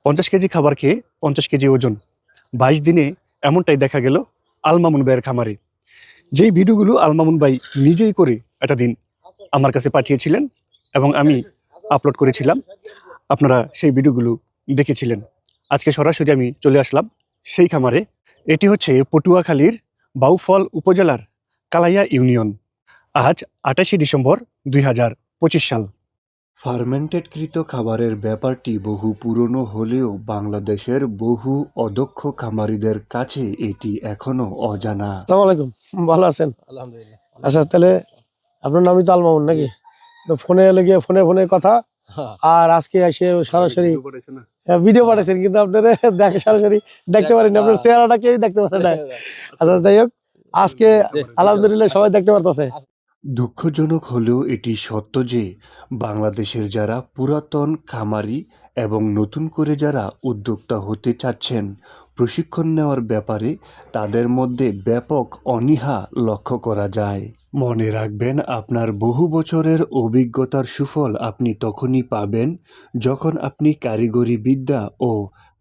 50 KG খাবার খেয়ে 50 KG ওজন, 22 দিনে এমনটাই দেখা গেল আল মামুন ভাইয়ের খামারে। যেই ভিডিওগুলো আল মামুন ভাই নিজেই করে এতদিন আমার কাছে পাঠিয়েছিলেন এবং আমি আপলোড করেছিলাম, আপনারা সেই ভিডিওগুলো দেখেছিলেন। আজকে সরাসরি আমি চলে আসলাম সেই খামারে। এটি হচ্ছে পটুয়াখালীর বাউফল উপজেলার কালাইয়া ইউনিয়ন। আজ 28 ডিসেম্বর 2025 সাল। ফার্মেন্টেডকৃত খাবারের ব্যাপারটি বহু পুরনো হলেও বাংলাদেশের বহু অদক্ষ খামারিদের কাছে এটি এখনো অজানা। আসসালামু আলাইকুম, ভালো আছেন? আলহামদুলিল্লাহ। আচ্ছা, তাহলে আপনার নামই তো আল মামুন নাকি? তো ফোনে লেগে ফোনে কথা, আর আজকে এসে সরাসরি ভিডিও পাঠাচ্ছেন, কিন্তু আপনারা দেখে সরাসরি দেখতে পারেন, আপনার চেহারাটা কেউ দেখতে পারে না। আচ্ছা, যাই হোক, আজকে আলহামদুলিল্লাহ সবাই দেখতে পারতেছে। দুঃখজনক হলেও এটি সত্য যে বাংলাদেশের যারা পুরাতন খামারি এবং নতুন করে যারা উদ্যোক্তা হতে চাচ্ছেন, প্রশিক্ষণ নেওয়ার ব্যাপারে তাদের মধ্যে ব্যাপক অনীহা লক্ষ্য করা যায়। মনে রাখবেন, আপনার বহু বছরের অভিজ্ঞতার সুফল আপনি তখনই পাবেন যখন আপনি কারিগরি বিদ্যা ও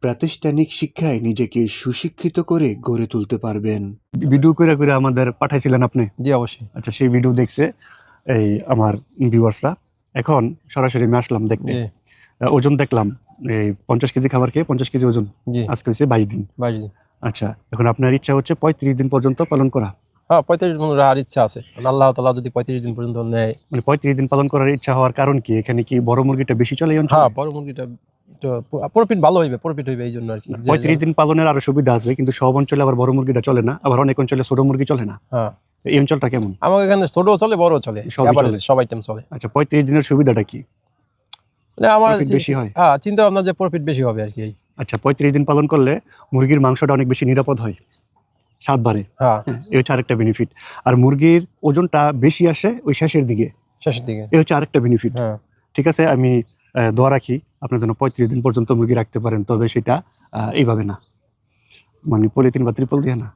প্রাতিষ্ঠানিক শিক্ষায় নিজেকে সুশিক্ষিত করে গড়ে তুলতে পারবেন। ভিডিও করে করে আমাদের পাঠাইছিলেন আপনি? জি, অবশ্যই। আচ্ছা, সেই ভিডিও দেখছে এই আমার ভিউয়ার্সরা। এখন সরাসরি আমি আসলাম দেখতে। জি, ওজন দেখলাম এই 50 কেজি খাবার খেয়ে 50 কেজি ওজন। জি, আজকে হচ্ছে 22 দিন। 22 দিন। আচ্ছা, এখন আপনার ইচ্ছা হচ্ছে 35 দিন পর্যন্ত পালন করা। হ্যাঁ, 35 দিন রাখার ইচ্ছা আছে। আল্লাহ তাআলা যদি 35 দিন পর্যন্ত নেয়। মানে 35 দিন পালন করার ইচ্ছা হওয়ার কারণ কি? এখানে কি বড় মুরগিটা বেশি চলে এই অঞ্চলে? হ্যাঁ, বড় মুরগিটা একটু প্রফিট ভালো হইবে, প্রফিট হইবে এই জন্য আর কি। 35 দিন পালনের আরো সুবিধা আছে, কিন্তু সব অঞ্চলে আবার বড় মুরগিটা চলে না, আবার অনেক অঞ্চলে ছোট মুরগি চলে না। হ্যাঁ, এই অঞ্চলটা কেমন? আমাদের এখানে ছোট চলে, বড় চলে, সবই এভারেজ চলে। সব আইটেম চলে। আচ্ছা, 35 দিনের সুবিধাটা কি? মানে আমার প্রফিট বেশি হয়? হ্যাঁ, চিন্তা ভাবনা যে প্রফিট বেশি হবে আর কি। আচ্ছা, 35 দিন পালন করলে মুরগির মাংসটা অনেক বেশি নিরাপদ হয়, স্বাদ বাড়ে। হ্যাঁ, এই হচ্ছে আরেকটা বেনিফিট। আর মুরগির ওজনটা বেশি আসে ওই শেষের দিকে, শেষের দিকে। এই হচ্ছে আরেকটা বেনিফিট। হ্যাঁ, ঠিক আছে, আমি দোয়া রাখি আপনার জন্য 35 দিন পর্যন্ত মুরগি রাখতে পারেন, তবে সেটা এইভাবে না, মানে পলিথিন বা ত্রিপল দিয়ে না।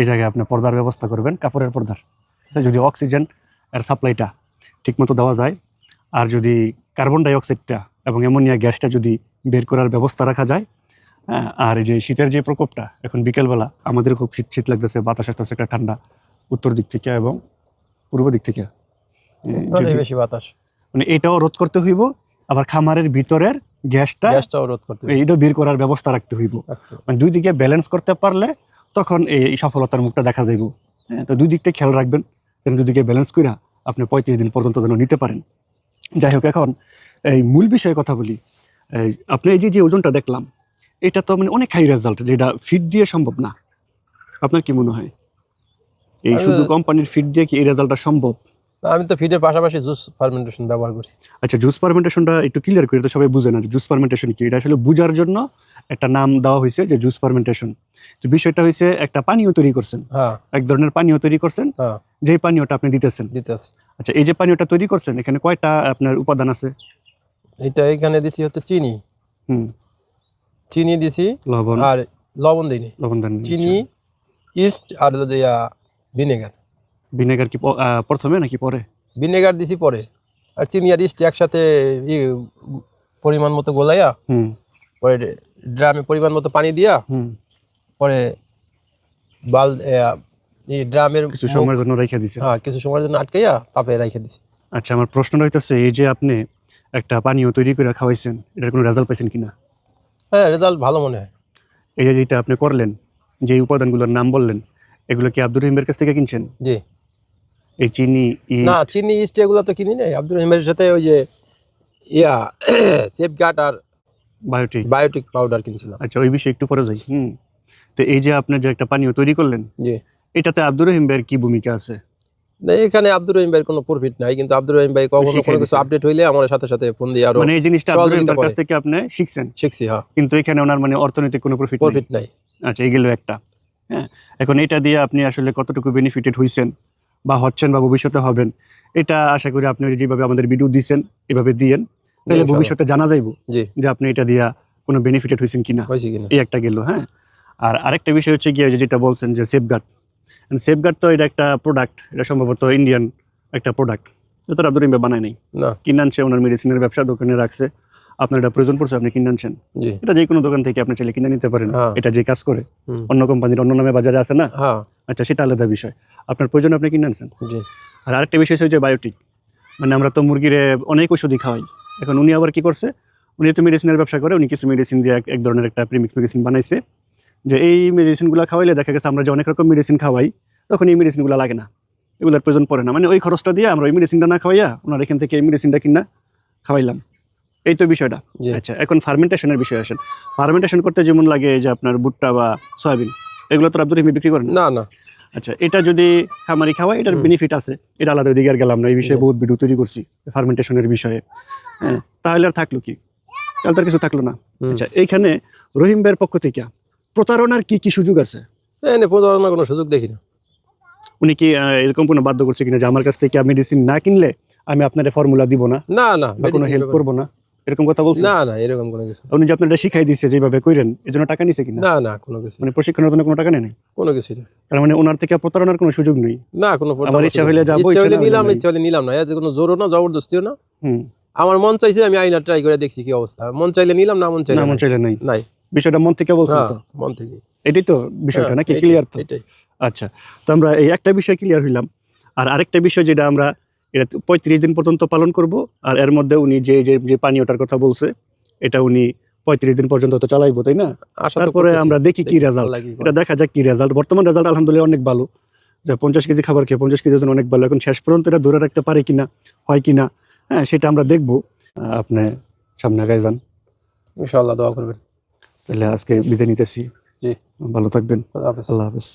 এই জায়গায় আপনি পর্দার ব্যবস্থা করবেন, কাপড়ের পর্দার। যদি অক্সিজেন এর সাপ্লাইটা ঠিকমতো দেওয়া যায়, আর যদি কার্বন ডাইঅক্সাইডটা এবং অ্যামোনিয়া গ্যাসটা যদি বের করার ব্যবস্থা রাখা যায়, আর এই যে শীতের যে প্রকোপটা, এখন বিকেলবেলা আমাদের খুব শীত শীত লাগতেছে, বাতাস আসতেছে একটা ঠান্ডা উত্তর দিক থেকে এবং পূর্ব দিক থেকে, উত্তরে বেশি বাতাস, মানে এটাও রোধ করতে হইব, আবার খামারের ভিতরের গ্যাসটাও রোধ করতে হবে। এইটাও বের করার ব্যবস্থা রাখতে হইব। মানে দুই দিকে ব্যালেন্স করতে পারলে তখন এই সফলতার মুখটা দেখা যাইব। হ্যাঁ, তো দুই দিকটাই খেয়াল রাখবেন, যেন দুদিকে ব্যালেন্স করে আপনি 35 দিন পর্যন্ত যেন নিতে পারেন। যাই হোক, এখন এই মূল বিষয়ে কথা বলি। আপনি এই যে ওজনটা দেখলাম, এটা তো মানে অনেক হাই রেজাল্ট, যেটা ফিড দিয়ে সম্ভব না। আপনার কি মনে হয়, এই শুধু কোম্পানির ফিড দিয়ে কি এই রেজাল্টটা সম্ভব? আমি তো ফিডের পাশাপাশি জুস ফার্মেন্টেশন ব্যবহার করছি। আচ্ছা, জুস ফার্মেন্টেশনটা একটু ক্লিয়ার করে, তো সবাই বুঝে না জুস ফার্মেন্টেশন কি। এটা আসলে বুঝার জন্য একটা নাম দেওয়া হয়েছে যে জুস ফার্মেন্টেশন। তো বিষয়টা হয়েছে, একটা পানীয় তৈরি করছেন, হ্যাঁ, এক ধরনের পানীয় তৈরি করছেন, হ্যাঁ, যে পানীয়টা আপনি দিতেছেন। দিতেছি। আচ্ছা, এই যে পানীয়টা তৈরি করছেন, এখানে কয়টা আপনার উপাদান আছে? এটা এখানে দিছি হচ্ছে চিনি, হুম, চিনি দিছি, লবণ, আর লবণ দিইনি, লবণ দেন, চিনি, ইস্ট আর হলো ভিনেগার। ভিনেগার কি প্রথমে নাকি পরে? ভিনেগার দিছি পরে, আর চিনি আর ইস্ট একসাথে পরিমাণ মতো গোলাইয়া, হুম, পরে ড্রামে পরিমাণ মতো পানি দিয়া, হুম, পরে এই ড্রামের কিছু সময়ের জন্য রেখে দিছে। হ্যাঁ, কিছু সময়ের জন্য আটকাইয়া তাপে রেখে দিছি। আচ্ছা, আমার প্রশ্নটা হইতেছে, এই যে আপনি একটা পানীয় তৈরি করে খাওয়াইছেন, এটার কোনো রেজাল্ট পাইছেন কিনা? হ্যাঁ, রেজাল্ট ভালো মনে হয়। এই যে যেটা আপনি করলেন, যে উপাদানগুলোর নাম বললেন, এগুলো কি আব্দুর রহিমের কাছ থেকে কিনছেন? জি, এই চিনি, না, ইস্ট, চিনি ইস্ট এগুলো তো কিনি নাই, আব্দুর রহিমের সাথে ওই যে সেফগার্ড আর বায়োটিক। বায়োটিক পাউডার কিনছিলাম। আচ্ছা, ওই বিষয়ে একটু পরে যাই। তো এই যে আপনি যে একটা পানীয় তৈরি করলেন, জি, এটাতে আব্দুর রহিম ভাইয়ের কি ভূমিকা আছে? না, এখানে আব্দুর রহিম ভাইয়ের কোনো প্রফিট নাই, কিন্তু আব্দুর রহিম ভাই কখনো শিখাই কোনো কিছু দিছে। আপডেট হইলে আমার সাথে সাথে ফোন দিয়ে আরো মানে এই জিনিসটা আব্দুর রহিম সহযোগিতা ভাইয়ের কাছ করে। থেকে আপনি শিখছেন, শিখছি, হ্যাঁ, কিন্তু এখানে ওনার মানে অর্থনৈতিক কোনো প্রফিট নাই। আচ্ছা, এগুলো একটা। হ্যাঁ, এখন এটা দিয়ে আপনি আসলে কতটুকু বেনিফিটেড হইছেন বা হচ্ছেন বা ভবিষ্যতে হবেন, এটা আশা করি আপনি যেভাবে আমাদের ভিডিও দিচ্ছেন এভাবে দিয়েন, তাহলে ইনশাআল্লাহ। ভবিষ্যতে জানা যাইব জি, যে আপনি এটা দিয়া কোনো বেনিফিটেড হয়েছেন কিনা। হয়েছে কিনা। এই একটা গেল। হ্যাঁ, আর আরেকটা বিষয় হচ্ছে গিয়ে যেটা বলছেন যে সেফগার্ড। সেফগার্ড তো এটা একটা প্রোডাক্ট, এটা সম্ভবত ইন্ডিয়ান একটা প্রোডাক্ট, এটা তো আব্দুর রহিম ভাই বানায় নাই, না, কিনে আনছে, ওনার মেডিসিনের ব্যবসা দোকানে রাখছে, আপনার এটা প্রয়োজন পড়ছে, আপনি কিনে আনছেন। জি। এটা যে কোনো দোকান থেকে আপনি চাইলে কিনে নিতে পারেন। হ্যাঁ। এটা যে কাজ করে হুম। অন্য কোম্পানির অন্য নামে বাজারে আছে না, হ্যাঁ। আচ্ছা সেটা আলাদা বিষয়। আপনার প্রয়োজন আপনি কিনে আনছেন। জি। আর আরেকটা বিষয় হচ্ছে বায়োটিক, মানে আমরা তো মুরগির অনেক ওষুধই খাওয়াই। এখন উনি আবার কি করছে, উনি তো মেডিসিনের ব্যবসা করে, উনি কিছু মেডিসিন দিয়ে এক ধরনের একটা প্রিমিক্স মেডিসিন বানাইছে, যে এই মেডিসিনগুলো খাওয়াইলে দেখা গেছে আমরা যে অনেক রকম মেডিসিন খাওয়াই তখন এই মেডিসিনগুলো লাগে না, এগুলোর প্রয়োজন পড়ে না। মানে ওই খরচটা দিয়ে আমরা ওই মেডিসিনটা না খাওয়াইয়া ওনার এখান থেকে এই মেডিসিনটা কিনা খাওয়াইলাম, এই তো বিষয়টা। জি। আচ্ছা, এখন ফার্মেন্টেশনের বিষয় আসেন। ফার্মেন্টেশন করতে যেমন লাগে যে আপনার ভুট্টা বা সয়াবিন, এগুলো তো আব্দুর রহিম বিক্রি করেন না। না না। আচ্ছা, এটা যদি খামারি খাওয়ায় এটার বেনিফিট আছে, এটা আলাদা, ওইদিকে আর গেলাম না। এই বিষয়ে বহুত ভিডিও তৈরি করছি ফার্মেন্টেশনের বিষয়ে। হ্যাঁ, তাহলে আর থাকলো কি, তাহলে তার কিছু থাকলো না। আচ্ছা, এইখানে রহিম ভাইয়ের পক্ষ থেকে প্রতারণার কি কি সুযোগ আছে? এনে প্রতারণার কোনো সুযোগ দেখি না। উনি কি এরকম কোনো বাধ্য করছে কিনা যে আমার কাছ থেকে মেডিসিন না কিনলে আমি আপনার ফর্মুলা দিব না না না, বা কোনো হেল্প করবো না, এরকম কথা বলছেন? না না, এরকম কোনো কিছু উনি যে আপনার এটা শিখাই দিচ্ছে যেভাবে কইরেন, এর জন্য টাকা নিছে কিনা? না না, কোনো কিছু মানে প্রশিক্ষণের জন্য কোনো টাকা নেই? কোনো কিছু না। তার মানে ওনার থেকে প্রতারণার কোনো সুযোগ নেই। না, কোনো আমার ইচ্ছা হইলে যাবো, ইচ্ছা হইলে না হইলে নিলাম, নাই। ইচ্ছা হইলে নিলাম না। এতে কোনো জোরও না, জবরদস্তিও না। হুম, আমার মন চাইছে, আমি আইনা ট্রাই করে দেখছি কি অবস্থা। মন চাইলে নিলাম, না মন চাইলে না মন নাই। চাইলে নাই। নাই। বিষয়টা মন থেকে বলছেন হ্যাঁ, তো? মন থেকে। এটাই তো বিষয়টা হ্যাঁ, নাকি? এটাই, ক্লিয়ার তো? এটাই। আচ্ছা, তো আমরা এই একটা বিষয় ক্লিয়ার হইলাম। আর আরেকটা বিষয় যেটা আমরা এটা 35 দিন পর্যন্ত পালন করব, আর এর মধ্যে উনি যে যে যে পানীয়টার কথা বলছে এটা উনি 35 দিন পর্যন্ত তো চালাইবো, তাই না? আশা তো তারপরে করতেছি। আমরা দেখি কি দেখি, রেজাল্ট, আল্লাহ কি করে। এটা দেখা যাক কি রেজাল্ট। বর্তমান রেজাল্ট আলহামদুলিল্লাহ অনেক ভালো, যে 50 কেজি খাবার খেয়ে 50 কেজি ওজন অনেক ভালো। এখন শেষ পর্যন্ত এটা ধরে রাখতে পারে কিনা, হয় কিনা, হ্যাঁ সেটা আমরা দেখবো। আপনি সামনে আগায় যান, ইনশাআল্লাহ দোয়া করবেন। তাহলে আজকে বিদায় নিতেছি। জি। ভালো থাকবেন, আল্লাহ হাফেজ। আল্লাহ হাফেজ।